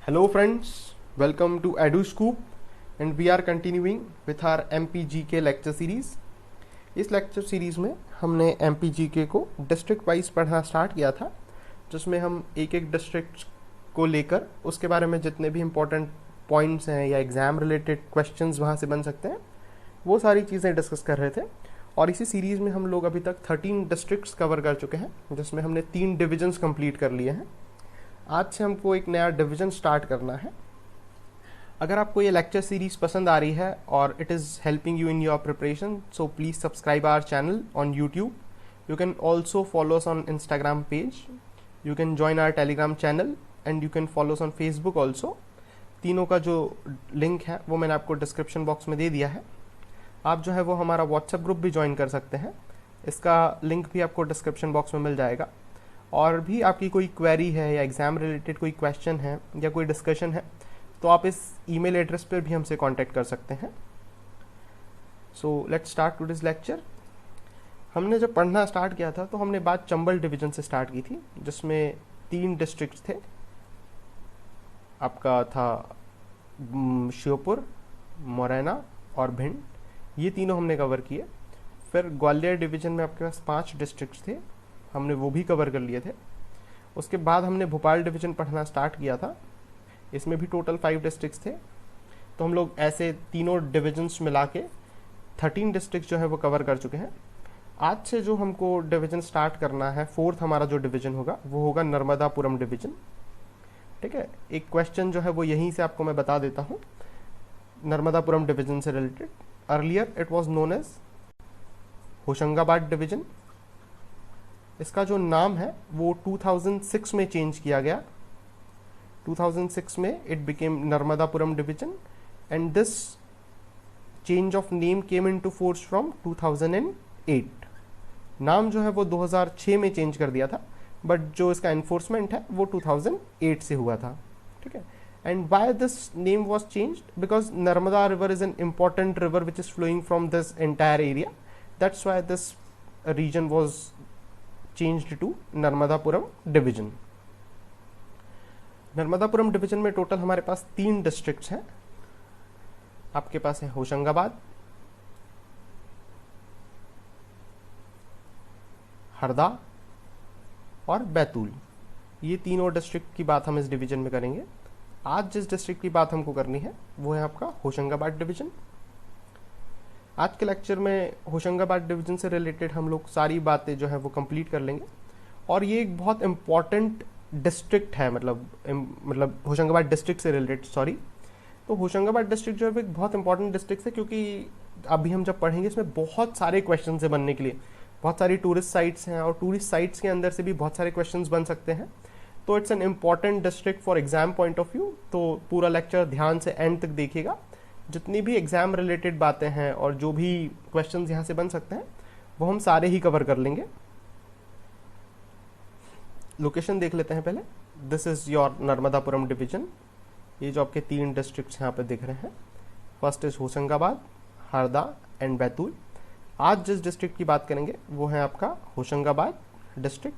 Hello friends, welcome to EduScoop and we are continuing with our MPGK lecture series. इस lecture series में हमने MPGK को district wise पढ़ना start किया था, जिसमें हम एक एक डिस्ट्रिक्ट को लेकर उसके बारे में जितने भी इम्पोर्टेंट पॉइंट्स हैं या एग्ज़ाम रिलेटेड क्वेश्चंस वहाँ से बन सकते हैं वो सारी चीज़ें डिस्कस कर रहे थे। और इसी सीरीज़ में हम लोग अभी तक 13 डिस्ट्रिक्ट्स कवर कर चुके हैं, जिसमें हमने 3 डिविजन्स कंप्लीट कर लिए हैं। आज से हमको एक नया डिवीजन स्टार्ट करना है। अगर आपको ये लेक्चर सीरीज़ पसंद आ रही है और it is helping you in your preparation, so please subscribe our channel on YouTube. You can also follow us on Instagram page, you can join our Telegram channel and you can follow us on Facebook also. तीनों का जो link है वो मैंने आपको description box में दे दिया है। आप जो है वो हमारा व्हाट्सएप ग्रुप भी ज्वाइन कर सकते हैं, इसका लिंक भी आपको डिस्क्रिप्शन बॉक्स में मिल जाएगा। और भी आपकी कोई क्वेरी है या एग्ज़ाम रिलेटेड कोई क्वेश्चन है या कोई डिस्कशन है तो आप इस ईमेल एड्रेस पर भी हमसे कांटेक्ट कर सकते हैं। So let's start today's lecture. हमने जब पढ़ना स्टार्ट किया था तो हमने बात चंबल डिवीज़न से स्टार्ट की थी, जिसमें 3 डिस्ट्रिक्ट्स थे। आपका था श्योपुर, मुरैना और भिंड, ये तीनों हमने कवर किए। फिर ग्वालियर डिवीज़न में आपके पास 5 डिस्ट्रिक्ट्स थे, हमने वो भी कवर कर लिए थे। उसके बाद हमने भोपाल डिवीज़न पढ़ना स्टार्ट किया था, इसमें भी टोटल 5 डिस्ट्रिक्ट्स थे। तो हम लोग ऐसे तीनों डिविजन्स मिला के 13 डिस्ट्रिक्ट जो है वो कवर कर चुके हैं। आज से जो हमको डिवीज़न स्टार्ट करना है, 4th हमारा जो डिवीज़न होगा वो होगा नर्मदापुरम डिवीज़न। ठीक है, एक क्वेश्चन जो है वो यहीं से आपको मैं बता देता हूँ नर्मदापुरम डिवीज़न से related. Earlier it was known as Hoshangabad division. इसका जो नाम है वो 2006 में चेंज किया गया। 2006 में it became Narmadapuram division and this change of name came into force from 2008। नाम जो है वो 2006 में चेंज कर दिया था, बट जो इसका एनफोर्समेंट है वो 2008 से हुआ था। ठीक है, and why this name was changed because Narmada river is an important river which is flowing from this entire area, that's why this region was changed to Narmadapuram division. Narmadapuram division में टोटल हमारे पास 3 डिस्ट्रिक्ट्स हैं। आपके पास है होशंगाबाद, हरदा और बैतूल। ये तीनों डिस्ट्रिक्ट की बात हम इस डिवीजन में करेंगे। आज जिस डिस्ट्रिक्ट की बात हमको करनी है वो है आपका होशंगाबाद डिवीजन। आज के लेक्चर में होशंगाबाद डिवीजन से रिलेटेड हम लोग सारी बातें जो है वो कंप्लीट कर लेंगे। और ये एक बहुत इम्पॉर्टेंट डिस्ट्रिक्ट है, मतलब होशंगाबाद डिस्ट्रिक्ट से रिलेटेड, सॉरी। तो होशंगाबाद डिस्ट्रिक्ट जो है वो एक बहुत इंपॉर्टेंट डिस्ट्रिक्ट है, क्योंकि अभी हम जब पढ़ेंगे इसमें बहुत सारे क्वेश्चन है बनने के लिए। बहुत सारी टूरिस्ट साइट्स हैं और टूरिस्ट साइट्स के अंदर से भी बहुत सारे क्वेश्चन बन सकते हैं। तो it's an important district for exam point of view. तो पूरा लेक्चर ध्यान से एंड तक देखिएगा। जितनी भी एग्जाम रिलेटेड बातें हैं और जो भी क्वेश्चंस यहाँ से बन सकते हैं वो हम सारे ही कवर कर लेंगे। लोकेशन देख लेते हैं पहले। This is your Narmadapuram division. ये जो आपके 3 डिस्ट्रिक्ट्स यहाँ पे दिख रहे हैं, first is Hoshangabad, Harda and Betul. आज जिस डिस्ट्रिक्ट की बात करेंगे वो है आपका होशंगाबाद डिस्ट्रिक्ट।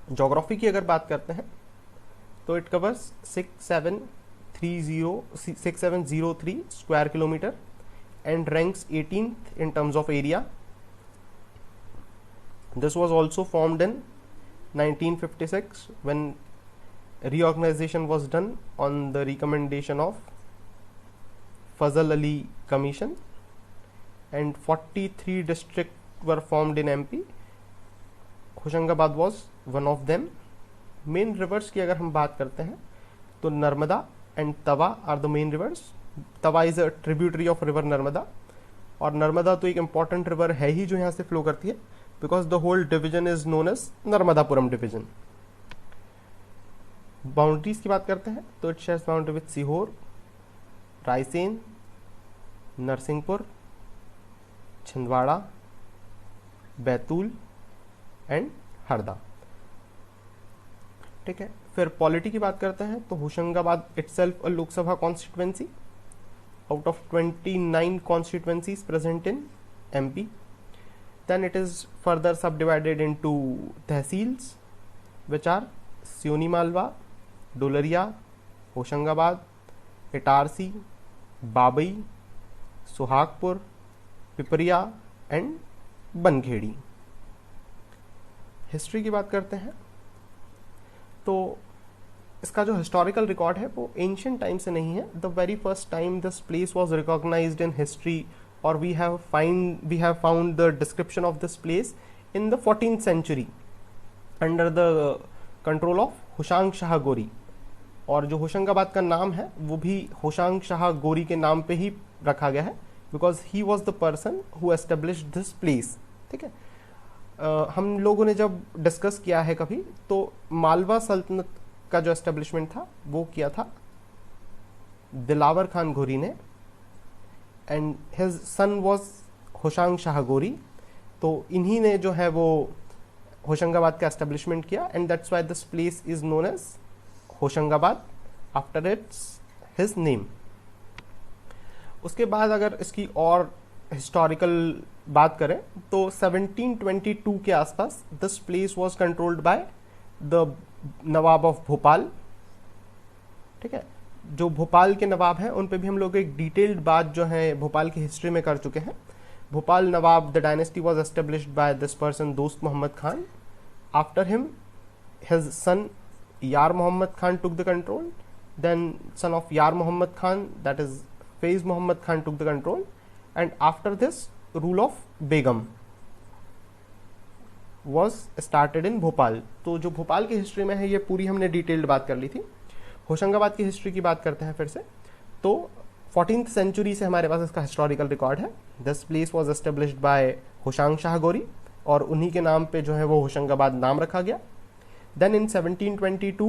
ज्योग्राफी की अगर बात करते हैं तो it covers 6703 square kilometer and ranks 18th in terms of area. This was also formed in 1956 when reorganization was done on the recommendation of Fazal Ali Commission, and 43 districts were formed in MP. Hoshangabad was one of them. Main rivers की अगर हम बात करते हैं तो Narmada and Tawa are the main rivers. Tawa is a tributary of river Narmada, और नर्मदा तो एक important river है ही जो यहाँ से flow करती है, because the whole division is known as Narmadapuram division. Boundaries की बात करते हैं तो it shares boundary with Sehore, Raisen, Narsinghpur, Chhindwara, Betul and Harda. ठीक है, फिर पॉलिटी की बात करते हैं तो Hoshangabad itself a Lok Sabha constituency out of 29 constituencies present in MP. Then it is further subdivided into tehsils, which are Sioni Malwa, Dularia, Hoshangabad, Itarsi, Babai, Suhagpur, Pipariya and Bankhedi. History की बात करते हैं तो इसका जो हिस्टोरिकल रिकॉर्ड है वो एंशियंट टाइम से नहीं है। The very first time this place was recognised in history और we have found the description of this place in the 14th century under the control of Hoshang Shah Gori. और जो होशंगाबाद का नाम है वो भी होशांग शाह गोरी के नाम पे ही रखा गया है, because he was the person who established this place. ठीक है, हम लोगों ने जब डिस्कस किया है कभी तो मालवा सल्तनत का जो एस्टेब्लिशमेंट था वो किया था दिलावर खान घोरी ने, and his son was Hoshang Shah गोरी। तो इन्हीं ने जो है वो होशंगाबाद का एस्टेब्लिशमेंट किया, and that's why this place is known as Hoshangabad after its his name. उसके बाद अगर इसकी और हिस्टोरिकल बात करें तो 1722 के आसपास this place was controlled by the Nawab of Bhopal. ठीक है, जो भोपाल के नवाब हैं उन पे भी हम लोग एक डिटेल्ड बात जो है भोपाल की हिस्ट्री में कर चुके हैं। Bhopal Nawab, the dynasty was established by this person Dost Mohammad Khan. After him his son Yar Mohammad Khan took the control, then son of Yar Muhammad Khan, that is Faiz Muhammad Khan, took the control, and after this rule of Begum was started in Bhopal. तो जो भोपाल की history में है ये पूरी हमने detailed बात कर ली थी। होशंगाबाद की हिस्ट्री की बात करते हैं फिर से, तो 14th सेंचुरी से हमारे पास इसका हिस्टोरिकल रिकॉर्ड है। This place was established bye Hoshang Shah Gori और उन्हीं के नाम पे जो है वो होशंगाबाद नाम रखा गया। Then in 1722,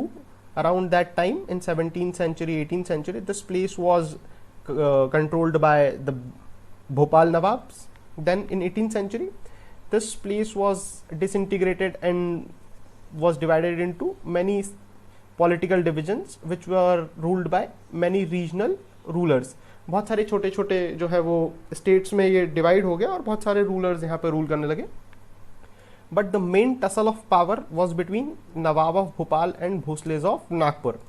around that time, in 17th century, 18th century, this place was controlled by the Bhopal Nawabs. Then in 18th century, this place was disintegrated and was divided into many political divisions, which were ruled by many regional rulers. बहुत सारे छोटे छोटे जो है वो states में ये divide हो गया और बहुत सारे rulers यहाँ पे rule करने लगे। But the main tussle of power was between Nawab of Bhopal and Bhosles of Nagpur.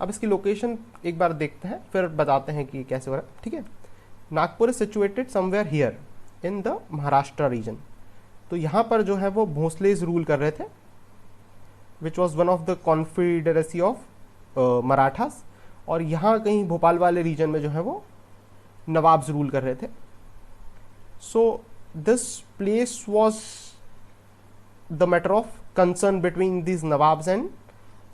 अब इसकी लोकेशन एक बार देखते हैं फिर बताते हैं कि कैसे हो रहा है। ठीक है, Nagpur is situated somewhere here in the Maharashtra region. तो यहाँ पर जो है वो भोसलेज रूल कर रहे थे, which was one of the confederacy of Marathas, और यहाँ कहीं भोपाल वाले रीजन में जो है वो नवाब्स रूल कर रहे थे। So this place was the matter of concern between these Nawabs and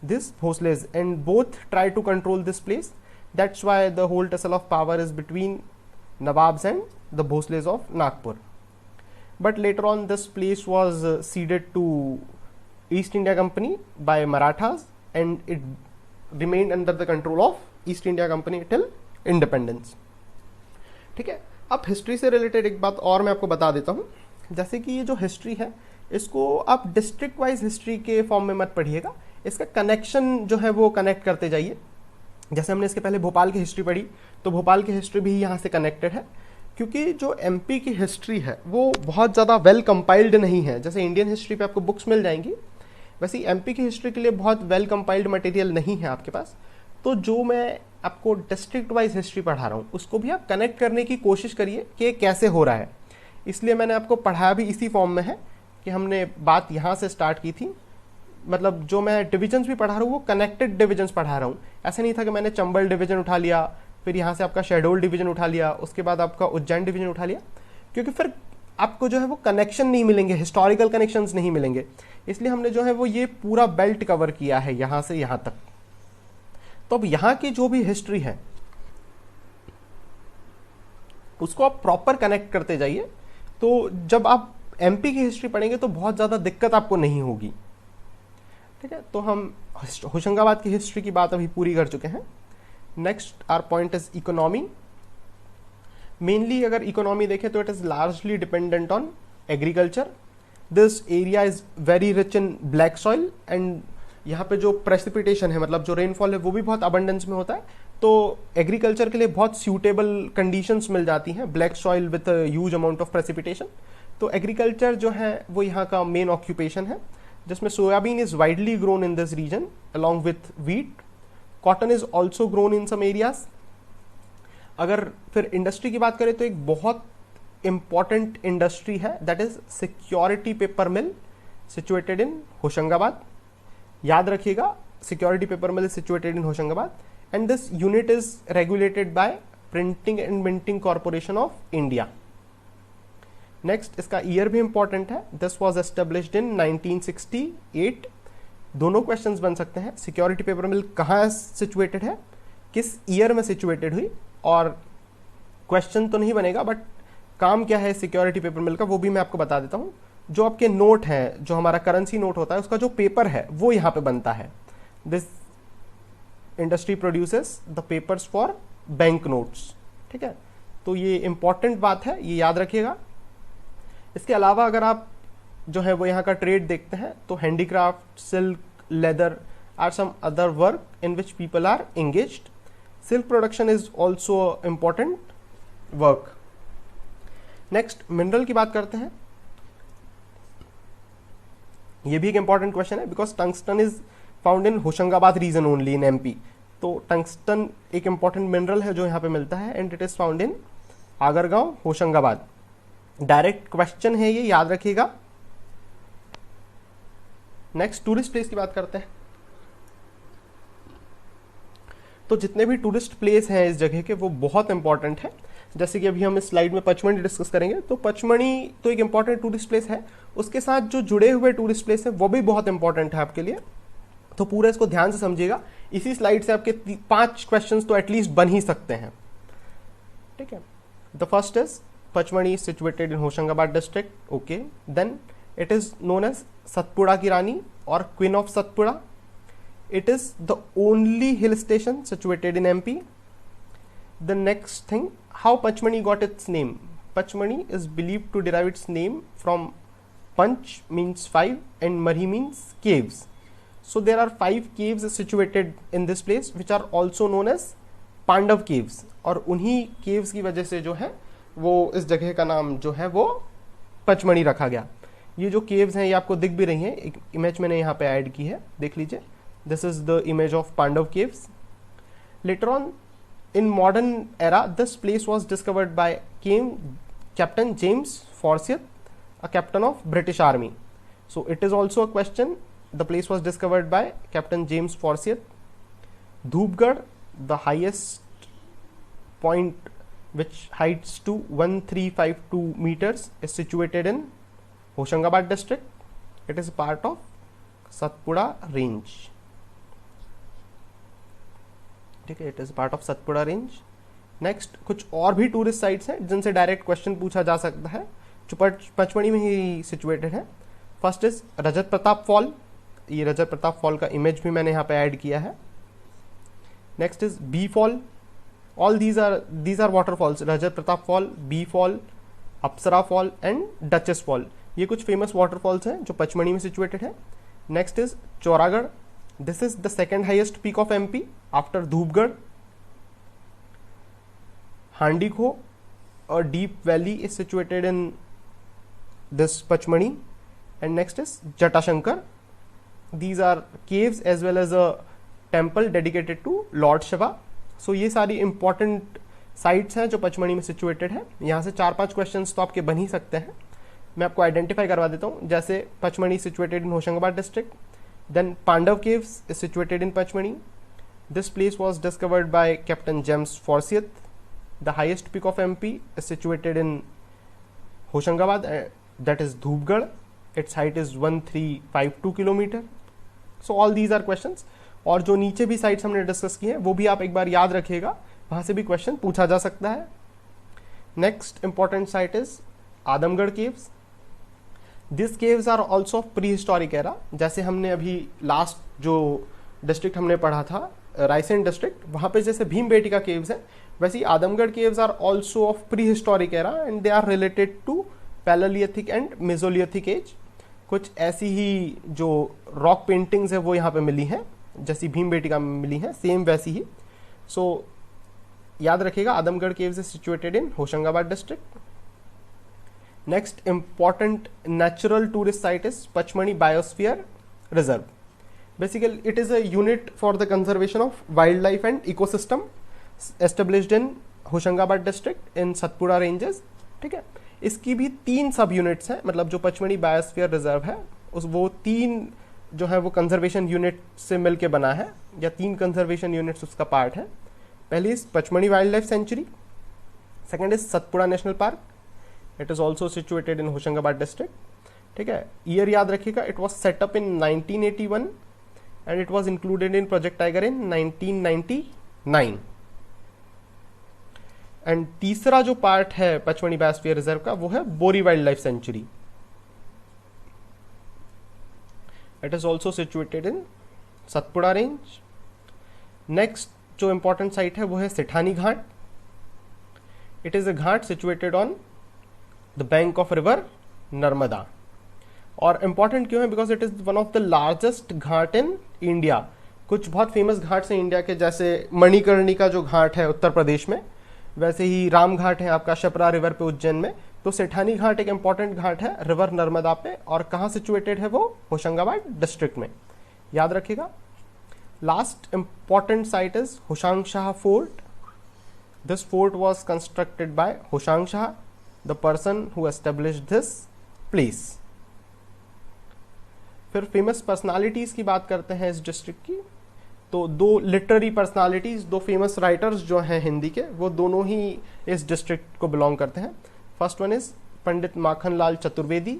this Bhosles, and both try to control this place. That's why the whole tussle of power is between Nawabs and the Bhosles of Nagpur. But later on this place was ceded to East India Company by Marathas, and it remained under the control of East India Company till independence. ठीक है, अब history से related एक बात और मैं आपको बता देता हूँ। जैसे कि ये जो हिस्ट्री है इसको आप डिस्ट्रिक्ट वाइज हिस्ट्री के फॉर्म में मत पढ़िएगा, इसका कनेक्शन जो है वो कनेक्ट करते जाइए। जैसे हमने इसके पहले भोपाल की हिस्ट्री पढ़ी तो भोपाल की हिस्ट्री भी यहाँ से कनेक्टेड है, क्योंकि जो एमपी की हिस्ट्री है वो बहुत ज़्यादा वेल कंपाइल्ड नहीं है। जैसे इंडियन हिस्ट्री पे आपको बुक्स मिल जाएंगी, वैसे एमपी की हिस्ट्री के लिए बहुत वेल कंपाइल्ड मटेरियल नहीं है आपके पास। तो जो मैं आपको डिस्ट्रिक्ट वाइज हिस्ट्री पढ़ा रहा हूँ उसको भी आप कनेक्ट करने की कोशिश करिए कि कैसे हो रहा है। इसलिए मैंने आपको पढ़ाया भी इसी फॉर्म में है कि हमने बात यहाँ से स्टार्ट की थी। मतलब जो मैं डिविजन्स भी पढ़ा रहा हूँ वो कनेक्टेड डिविजन्स पढ़ा रहा हूँ। ऐसा नहीं था कि मैंने चंबल डिवीजन उठा लिया, फिर यहाँ से आपका शहडोल डिवीजन उठा लिया, उसके बाद आपका उज्जैन डिवीजन उठा लिया, क्योंकि फिर आपको जो है वो कनेक्शन नहीं मिलेंगे, हिस्टोरिकल कनेक्शंस नहीं मिलेंगे। इसलिए हमने जो है वो ये पूरा बेल्ट कवर किया है यहाँ से यहाँ तक। तो अब यहाँ की जो भी हिस्ट्री है उसको आप प्रॉपर कनेक्ट करते जाइए, तो जब आप एमपी की हिस्ट्री पढ़ेंगे तो बहुत ज़्यादा दिक्कत आपको नहीं होगी। ठीक है, तो हम होशंगाबाद की हिस्ट्री की बात अभी पूरी कर चुके हैं। Next our point is economy. Mainly अगर इकोनॉमी देखें तो it is largely dependent on agriculture. This area is very rich in black soil, and यहाँ पे जो प्रेसिपिटेशन है मतलब जो रेनफॉल है वो भी बहुत अबंडेंस में होता है, तो एग्रीकल्चर के लिए बहुत सूटेबल कंडीशंस मिल जाती हैं, black soil with huge amount of precipitation. तो एग्रीकल्चर जो है वो यहाँ का मेन ऑक्यूपेशन है, जिसमें soybean is widely grown in this region along with wheat cotton is also grown in some areas. अगर फिर इंडस्ट्री की बात करें तो एक बहुत इंपॉर्टेंट इंडस्ट्री है, that is security paper mill situated in Hoshangabad. याद रखिएगा, security paper mill is situated in Hoshangabad and this unit is regulated by printing and minting corporation of India. Next, इसका ईयर भी इंपॉर्टेंट है, दिस वॉज एस्टेब्लिश्ड इन 1968। दोनों questions बन सकते हैं, security paper मिल कहाँ सिचुएटेड है, किस ईयर में सिचुएटेड हुई, और क्वेश्चन तो नहीं बनेगा बट काम क्या है सिक्योरिटी पेपर मिल का वो भी मैं आपको बता देता हूँ। जो आपके नोट हैं, जो हमारा करेंसी नोट होता है, उसका जो पेपर है वो यहाँ पे बनता है। This industry produces the papers for bank notes, ठीक है। तो ये इंपॉर्टेंट बात है, ये याद रखिएगा। इसके अलावा अगर आप जो है वो यहाँ का ट्रेड देखते हैं तो handicraft, silk, leather are some other work in which people are engaged. Silk production is also important work. Next, mineral की बात करते हैं। ये भी एक इंपॉर्टेंट क्वेश्चन है because tungsten is found in Hoshangabad region only in MP. तो tungsten एक इंपॉर्टेंट मिनरल है जो यहाँ पे मिलता है and it is found in Agargaon, Hoshangabad. Direct question है ये, याद रखिएगा। नेक्स्ट, टूरिस्ट प्लेस की बात करते हैं। तो जितने भी टूरिस्ट प्लेस हैं इस जगह के वो बहुत इंपॉर्टेंट है। जैसे कि अभी हम इस स्लाइड में पचमणी डिस्कस करेंगे, तो पचमणी तो एक इंपॉर्टेंट टूरिस्ट प्लेस है, उसके साथ जो जुड़े हुए टूरिस्ट प्लेस है वो भी बहुत इंपॉर्टेंट है आपके लिए। तो पूरा इसको ध्यान से समझिएगा, इसी स्लाइड से आपके 5 क्वेश्चंस तो एटलीस्ट बन ही सकते हैं, ठीक है। The first is Pachmarhi is situated in Hoshangabad district, okay. Then it is known as Satpura की रानी और queen of Satpura. It is the only hill station situated in MP. The next thing, how Pachmani got its name? Pachmani is believed to derive its name from Panch means 5 and Marhi means caves. So there are 5 caves situated in this place which are also known as Pandav caves. और उन्हीं caves की वजह से जो है वो इस जगह का नाम जो है वो पचमणी रखा गया। ये जो caves हैं ये आपको दिख भी रही हैं, एक इमेज मैंने यहाँ पे ऐड की है, देख लीजिए। This is the image of Pandav caves. Later on, in modern era, this place was discovered by Captain James Forsyth, a captain of British Army. So it is also a question. The place was discovered by Captain James Forsyth. Dhupgarh, the highest point which heights to 1352 meters, is situated in Hoshangabad district. It is part of Satpura range. ठीक है, it is part of Satpura range. Next, कुछ और भी tourist sites हैं जिनसे direct question पूछा जा सकता है जो पचमणी में ही सिचुएटेड है। First is Rajat Prapat fall. ये रजत प्रताप फॉल का इमेज भी मैंने यहाँ पे ऐड किया है। Next is bee fall. All these are waterfalls, Rajat Prapat fall, bee fall, Apsara fall and Duchess fall. ये कुछ फेमस वाटरफॉल्स हैं जो पचमणी में सिचुएटेड है। Next is Chauragarh. This is the second highest peak of MP after Dhupgarh. Handikho, a deep valley, is situated in this Pachmani. And next is Jatashankar. These are caves as well as a temple dedicated to Lord Shiva. So ये सारी important sites हैं जो पचमणी में situated है। यहाँ से 4-5 questions तो आपके बन ही सकते हैं। मैं आपको identify करवा देता हूँ। जैसे Pachmarhi situated in Hoshangabad district. Then Pandav caves is situated in Pachmani. This place was discovered by Captain James Forsyth. The highest peak of MP is situated in Hoshangabad, that is Dhupgarh. Its height is 1352 kilometer. So all these are questions. और जो नीचे भी sites हमने discuss की हैं वो भी आप एक बार याद रखिएगा, वहाँ से भी क्वेश्चन पूछा जा सकता है। Next important site is Adamgarh caves. This caves are also prehistoric era. जैसे हमने अभी लास्ट जो डिस्ट्रिक्ट हमने पढ़ा था रायसेन डिस्ट्रिक्ट, वहाँ पे जैसे भीमबेटका केव्स हैं, वैसे ही Adamgarh caves are also of prehistoric era and they are related to palaeolithic and mesolithic age. कुछ ऐसी ही जो रॉक पेंटिंग्स है वो यहाँ पे मिली हैं, जैसी भीमबेटका में मिली हैं सेम वैसी ही। सो याद रखिएगा, Adamgarh caves is situated in Hoshangabad district. Next important natural tourist site is Pachmarhi biosphere reserve. Basically, it is a unit for the conservation of wildlife and ecosystem established in Hoshangabad district in Satpura ranges. ठीक है, इसकी भी 3 सब units हैं, मतलब जो Pachmarhi biosphere reserve है उस वो 3 जो है वो कंजर्वेशन यूनिट से मिलके बना है, या 3 कंजर्वेशन यूनिट्स उसका पार्ट है। पहली is Pachmarhi wild life sanctuary, second is Satpura national park, it is also situated in Hoshangabad district. ठीक है, ईयर याद रखिएगा, it was setup in 1981 and it was included in project tiger in 1999। And तीसरा जो part है पचमढ़ी बायोस्फीयर रिजर्व का वो है Bori wildlife sanctuary, it is also situated in Satpura range. Next जो इंपॉर्टेंट साइट है वो है Sethani ghat, it is a ghat situated on the bank of river Narmada. और इंपॉर्टेंट क्यों है? Because it is one of the largest ghat in India. कुछ बहुत famous Ghats हैं इंडिया के, जैसे मणिकर्णिका जो घाट है उत्तर प्रदेश में, वैसे ही राम घाट है आपका शपरा रिवर पे उज्जैन में। तो सेठानी घाट एक इंपॉर्टेंट घाट है रिवर नर्मदा पे, और कहाँ सिचुएटेड है वो? होशंगाबाद डिस्ट्रिक्ट में, याद रखिएगा। Last important site is Hoshang Shah fort. This fort was constructed by Hoshang Shah, the person who established this place. फिर फेमस पर्सनालिटीज की बात करते हैं इस डिस्ट्रिक्ट की, तो 2 लिटरेरी पर्सनालिटीज, 2 फेमस राइटर्स जो हैं हिंदी के, वो दोनों ही इस डिस्ट्रिक्ट को बिलोंग करते हैं। First one is Pandit Makhanlal Chaturvedi,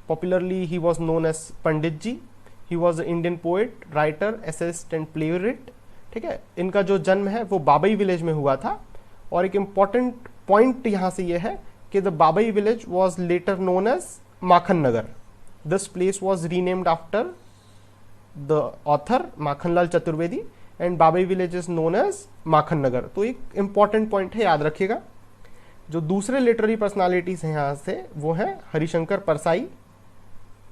popularly he was known as Pandit ji. He was a Indian poet, writer, essayist and playwright. ठीक है, इनका जो जन्म है वो बाबई विलेज में हुआ था। और एक इंपॉर्टेंट पॉइंट यहाँ से ये है कि the Babai village was later known as Makhan Nagar. This place was renamed after the author Makhanlal Chaturvedi and Babai village is known as Makhan Nagar. तो एक इंपॉर्टेंट पॉइंट है, याद रखिएगा। जो दूसरे लिटरेरी पर्सनालिटीज हैं यहाँ से वो है Harishankar Parsai.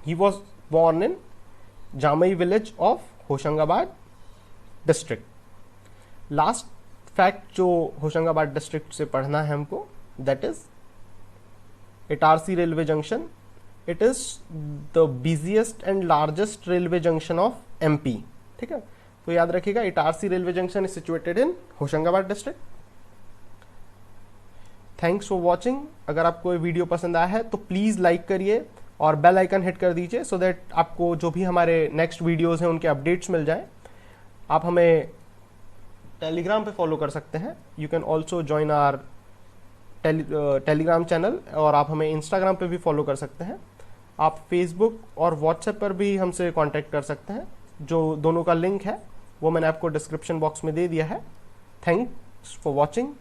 He was born in Jamai village of Hoshangabad district. Last fact जो होशंगाबाद डिस्ट्रिक्ट से पढ़ना है हमको, that is Itarsi railway junction. It is the busiest and largest railway junction of MP. ठीक है, तो याद रखिएगा Itarsi railway junction is situated in Hoshangabad district. Thanks for watching. अगर आपको ये वीडियो पसंद आया है तो प्लीज लाइक करिए और बेल आइकन हिट कर दीजिए, सो दैट आपको जो भी हमारे नेक्स्ट वीडियोस हैं उनके अपडेट्स मिल जाएं। आप हमें टेलीग्राम पे फॉलो कर सकते हैं, you can also join our Telegram channel, और आप हमें इंस्टाग्राम पे भी फॉलो कर सकते हैं। आप फेसबुक और व्हाट्सएप पर भी हमसे कांटेक्ट कर सकते हैं, जो दोनों का लिंक है वो मैंने आपको डिस्क्रिप्शन बॉक्स में दे दिया है। Thanks for watching.